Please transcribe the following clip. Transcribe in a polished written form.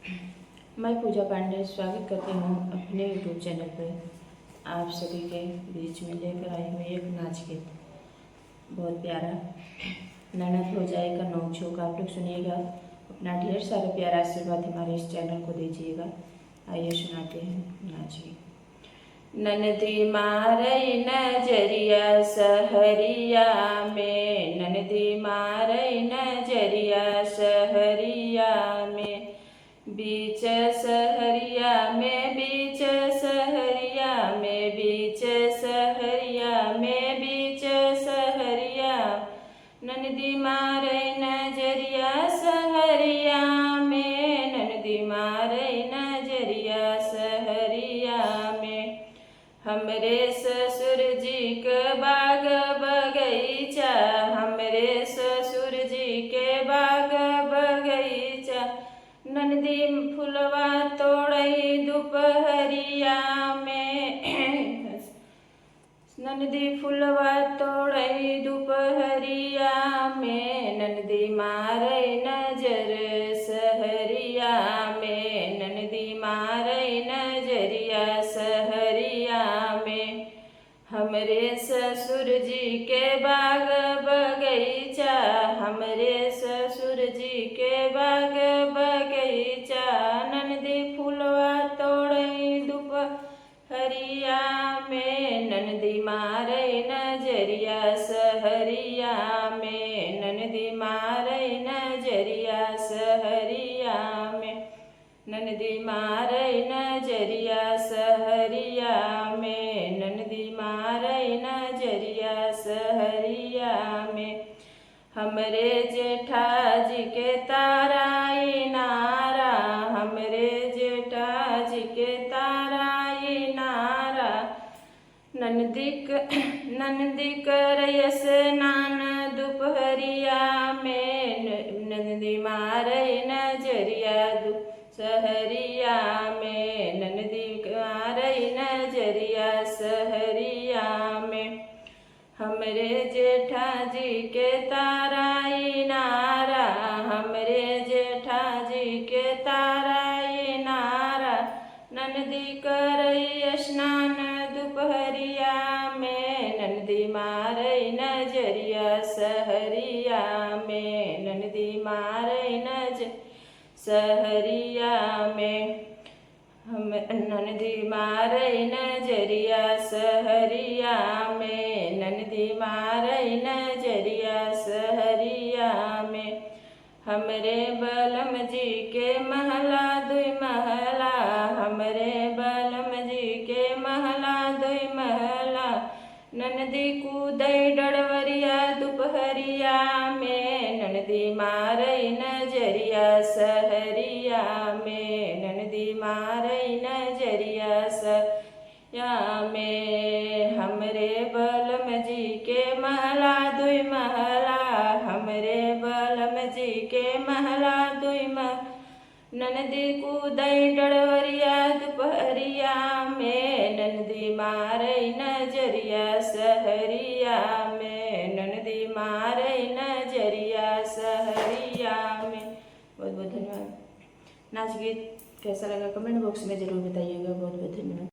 मैं पूजा पांडे स्वागत करती हूँ अपने यूट्यूब चैनल पर। आप सभी के बीच में लेकर आई हूँ एक नाच गीत, बहुत प्यारा। ननद भौजाई का नोक झोंक आप लोग सुनिएगा। अपना ढेर सारा प्यारा आशीर्वाद हमारे इस चैनल को दीजिएगा। आइए सुनाते हैं नाच गीत। ननदी मारई नजरिया सहरिया में, ननदी मारई नजरिया सहरिया में, बीच सहरिया में, बीच सहरिया में, बीच सहरिया में, बीच सहरिया, ननदी मारई नजरिया सहरिया में, ननदी मारई नजरिया सहरिया में। हमरे ससुर जी के बाग बगीचा, हमरे ससुर जी के बाग बगीचा, ननदी फुलवा तोड़ई दोपहरिया में, ननदी फुलवा तोड़ई दोपहरिया में, ननदी मारई नजर सहरिया में, ननदी मारई नजरिया सहरिया में। हमरे ससुर जी के बाग बगीचा, हमरे ससुर जी के बाग बगीचा, ननदी फुलवा तोड़ई दोपहरिया में, ननदी मारई नजरिया सहरिया में, ननदी मारई नजरिया सहरिया में, ननदी मारई नजरिया सहरिया में, ननदी मारई नजरिया सहरिया में। हमरे जेठाजी के ताराई नारा, हमरे जेठाजी के ताराई नारा, ननदी करय स्नान दोपहरिया में, ननदी मारई नजरिया सहरिया में, ननदी मारई नजरिया सहरिया में। हमरे जेठाजी के ताराई नारा, हमरे जेठाजी के ताराई नारा, ननदी करई स्नान दोपहरिया में, ननदी मारई नजरिया सहरिया में, ननदी मारई नजर सहरिया में। हम ननदी मारई नजरिया सहरिया में, ननदी मारई नजरिया सहरिया में। हमरे बलम जी के महला दुई महला, हमरे बलम जी के महला दुई महला, ननदी कूदई डड़वरिया दोपहरिया में, ननदी मारई नजरिया सहरिया में, ननदी मारई नजरिया सहरिया में। हमरे बलम जी के महला दुई महला, हमरे बलम जी के महला दुई महला, ननदी कूदई डड़वरिया दोपहरिया में, ननदी मारई नजरिया सहरिया में, ननदी मारई नजरिया सहरिया में। बहुत बहुत धन्यवाद। नाच गीत कैसा लगा कमेंट बॉक्स में ज़रूर बताइएगा। बहुत बहुत धन्यवाद।